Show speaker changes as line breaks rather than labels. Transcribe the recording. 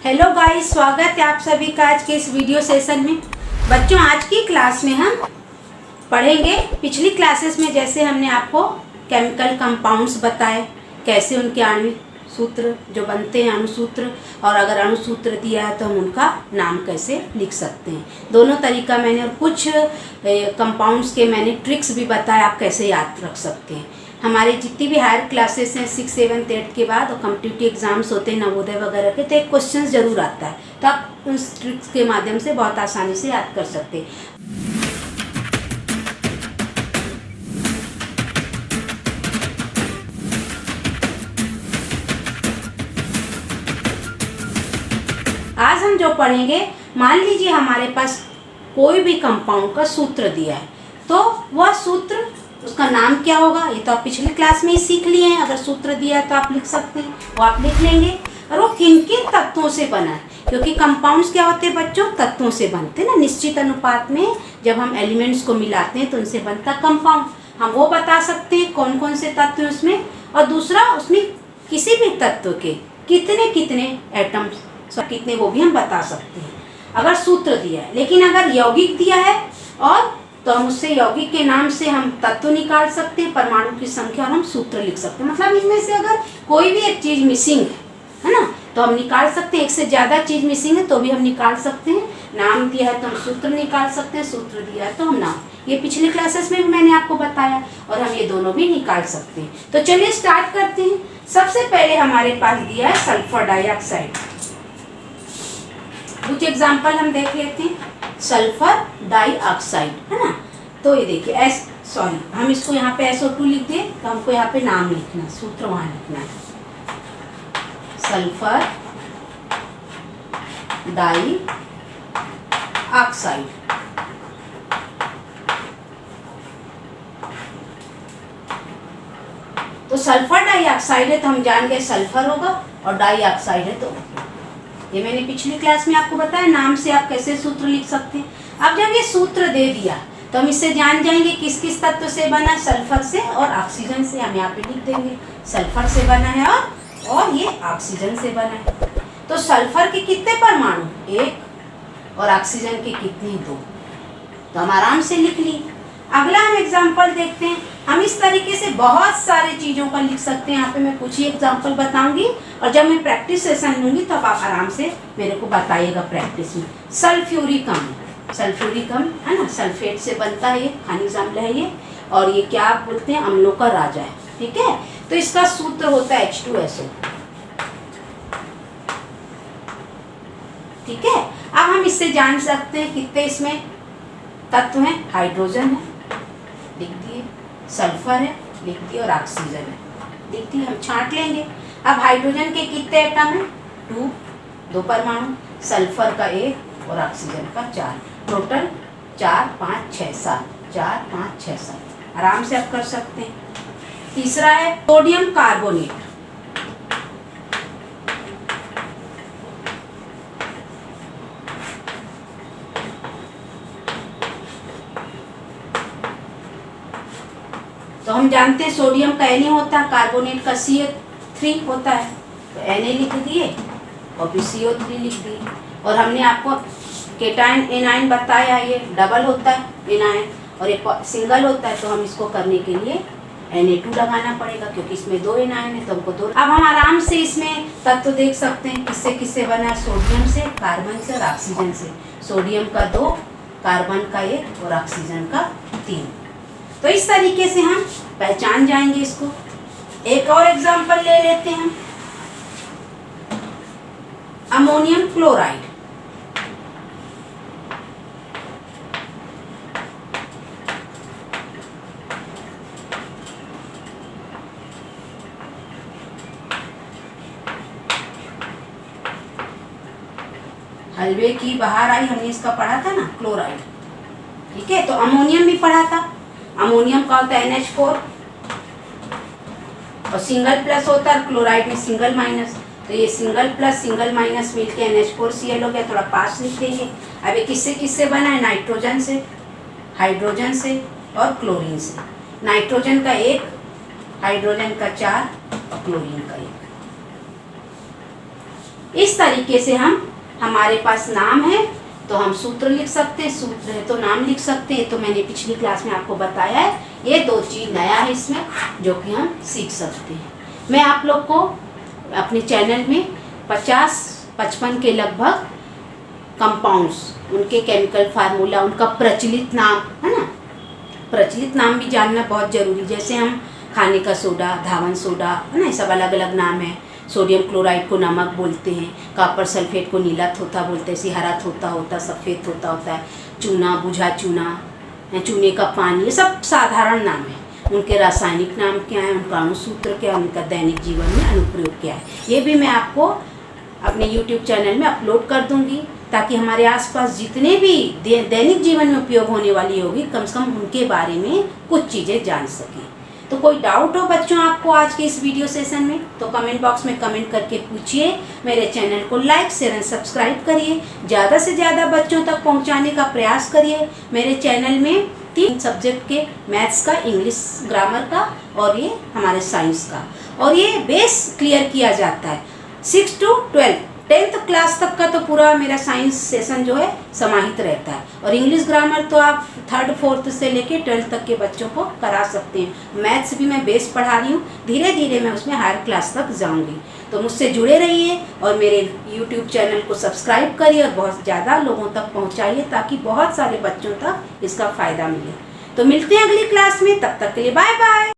Hello guys, स्वागत है आप सभी का आज के इस वीडियो सेशन में। बच्चों, आज की क्लास में हम पढ़ेंगे, पिछली क्लासेस में जैसे हमने आपको केमिकल कंपाउंड्स बताए, कैसे उनके आणविक सूत्र जो बनते हैं अणुसूत्र, और अगर अणुसूत्र दिया है तो हम उनका नाम कैसे लिख सकते हैं। दोनों तरीका मैंने, और कुछ कंपाउंड्स के मैंने ट्रिक्स भी बताए आप कैसे याद रख सकते हैं। हमारे जितनी भी हायर क्लासेस हैं 6, 7, 8 के बाद, और कॉम्पिटिटिव एग्जाम्स होते हैं नवोदय वगैरह के, तो एक क्वेश्चन ज़रूर आता है, तो आप उन ट्रिक्स के माध्यम से बहुत आसानी से याद कर सकते हैं। आज हम जो पढ़ेंगे, मान लीजिए हमारे पास कोई भी कंपाउंड का सूत्र दिया है, तो वह सूत्र, उसका नाम क्या होगा, ये तो आप पिछली क्लास में ही सीख लिए हैं। अगर सूत्र दिया है तो आप लिख सकते हैं, वो आप लिख लेंगे। और वो किन किन तत्वों से बना है, क्योंकि कंपाउंड्स क्या होते हैं बच्चों, तत्वों से बनते हैं ना। निश्चित अनुपात में जब हम एलिमेंट्स को मिलाते हैं तो उनसे बनता कंपाउंड। हम वो बता सकते हैं कौन कौन से तत्व हैं उसमें, और दूसरा उसमें किसी भी तत्व के कितने कितने एटम्स, कितने, वो भी हम बता सकते हैं अगर सूत्र दिया है। लेकिन अगर यौगिक दिया है और तो हम उससे यौगिक के नाम से हम तत्व निकाल सकते हैं, परमाणु की संख्या, और हम सूत्र लिख सकते हैं। मतलब इनमें से अगर कोई भी एक चीज़ मिसिंग है ना, तो हम निकाल सकते हैं। एक से ज़्यादा चीज़ मिसिंग है तो भी हम निकाल सकते हैं। नाम दिया है तो हम सूत्र निकाल सकते हैं, सूत्र दिया है तो हम नाम। ये पिछले क्लासेस में भी मैंने आपको बताया, और हम ये दोनों भी निकाल सकते हैं। तो चलिए स्टार्ट करते हैं। सबसे पहले हमारे पास दिया है सल्फर डाइऑक्साइड। कुछ एग्जाम्पल हम देख लेते हैं। सल्फर डाइऑक्साइड है ना, तो ये देखिए हम इसको यहाँ पे SO2 लिख दें, तो हमको यहाँ पे नाम लिखना, सूत्र वहाँ लिखना है, सल्फर डाइऑक्साइड। तो सल्फर डाइऑक्साइड है तो हम जान गए सल्फर होगा, और डाइऑक्साइड है तो ये मैंने पिछली क्लास में आपको बताया, नाम से आप कैसे सूत्र लिख सकते हैं। अब जब ये सूत्र दे दिया तो हम इससे जान जाएंगे किस किस तत्व से बना, सल्फर से और ऑक्सीजन से। हम यहाँ पे लिख देंगे सल्फर से बना है और ये ऑक्सीजन से बना है। तो सल्फर के कितने परमाणु, 1, और ऑक्सीजन के कितने, 2। तो हम आराम से लिख लिए। अगला हम एग्जाम्पल देखते हैं। हम इस तरीके से बहुत सारे चीज़ों का लिख सकते हैं। यहाँ पे मैं कुछ ही एग्जाम्पल बताऊंगी, और जब मैं प्रैक्टिस सेशन लूँगी तब आप आराम से मेरे को बताइएगा प्रैक्टिस में। सल्फ्यूरिक अम्ल है ना, सल्फेट से बनता है, ये खनिज अम्ल है ये, और ये क्या आप बोलते हैं, अम्लों का राजा है। ठीक है, तो इसका सूत्र होता है H2SO। ठीक है, अब हम इससे जान सकते हैं कितने इसमें तत्व हैं। हाइड्रोजन है, लिख दिए, सल्फर है, लिख दिए, और ऑक्सीजन है, लिख दिए। हम छांट लेंगे। अब हाइड्रोजन के कितने एटम हैं, 2 परमाणु, सल्फर का 1 और ऑक्सीजन का 4, टोटल 4, 5, 6, 7, 4, 5, 6, 7। आराम से आप कर सकते हैं। तीसरा है सोडियम कार्बोनेट। तो हम जानते हैं सोडियम का Na होता है, कार्बोनेट का CO3 होता है, तो Na लिख दिए और फिर CO3 लिख दिए। और हमने आपको केटायन एनायन बताया, ये डबल होता है एनायन, और ये सिंगल होता है, तो हम इसको करने के लिए Na2 लगाना पड़ेगा, क्योंकि इसमें 2 एनायन है तो हमको 2। अब हम आराम से इसमें तत्व देख सकते हैं किससे किससे बना है, सोडियम से, कार्बन से और ऑक्सीजन से। सोडियम का 2, कार्बन का 1 और ऑक्सीजन का 3। तो इस तरीके से हम पहचान जाएंगे इसको। एक और एग्जाम्पल ले लेते हैं, अमोनियम क्लोराइड। हलवे की बाहर आई, हमने इसका पढ़ा था ना, क्लोराइड। ठीक है, तो अमोनियम भी पढ़ा था। अमोनियम का होता है NH4, और सिंगल प्लस होता है, क्लोराइड में सिंगल माइनस, तो ये सिंगल प्लस सिंगल माइनस मिलके NH4Cl हो गया। थोड़ा पास लिख देंगे। अब ये किससे किससे बना है, नाइट्रोजन से, हाइड्रोजन से और क्लोरीन से। नाइट्रोजन का 1, हाइड्रोजन का 4 और क्लोरीन का 1। इस तरीके से हमारे पास नाम है तो हम सूत्र लिख सकते हैं, सूत्र है तो नाम लिख सकते हैं। तो मैंने पिछली क्लास में आपको बताया है, ये 2 चीज़ नया है इसमें जो कि हम सीख सकते हैं। मैं आप लोग को अपने चैनल में 50-55 के लगभग कंपाउंड्स, उनके केमिकल फार्मूला, उनका प्रचलित नाम है ना, प्रचलित नाम भी जानना बहुत ज़रूरी। जैसे हम खाने का सोडा, धावन सोडा है ना, ये सब अलग अलग नाम है। सोडियम क्लोराइड को नमक बोलते हैं, कॉपर सल्फेट को नीला थोथा बोलते हैं, हरा थोथा होता है, सफ़ेद थोथा होता है, चूना, बुझा चूना, चूने का पानी, ये सब साधारण नाम है। उनके रासायनिक नाम क्या है, उनका अणुसूत्र क्या है, उनका दैनिक जीवन में अनुप्रयोग क्या है, ये भी मैं आपको अपने YouTube चैनल में अपलोड कर दूंगी, ताकि हमारे आसपास जितने भी दैनिक जीवन में उपयोग होने वाली होगी, कम से कम उनके बारे में कुछ चीज़ें जान सकें। तो कोई डाउट हो बच्चों आपको आज के इस वीडियो सेशन में, तो कमेंट बॉक्स में कमेंट करके पूछिए। मेरे चैनल को लाइक, शेयर एंड सब्सक्राइब करिए। ज़्यादा से ज़्यादा बच्चों तक पहुंचाने का प्रयास करिए। मेरे चैनल में 3 सब्जेक्ट के, मैथ्स का, इंग्लिश ग्रामर का और ये हमारे साइंस का, और ये बेस क्लियर किया जाता है 6 to 12, 10th क्लास तक का तो पूरा मेरा साइंस सेशन जो है समाहित रहता है। और इंग्लिश ग्रामर तो आप 3rd 4th से लेके 12th तक के बच्चों को करा सकते हैं। मैथ्स भी मैं बेस पढ़ा रही हूँ, धीरे धीरे मैं उसमें हायर क्लास तक जाऊँगी। तो मुझसे जुड़े रहिए और मेरे YouTube चैनल को सब्सक्राइब करिए और बहुत ज़्यादा लोगों तक पहुँचाइए, ताकि बहुत सारे बच्चों तक इसका फ़ायदा मिले। तो मिलते हैं अगली क्लास में, तब तक के लिए बाय बाय।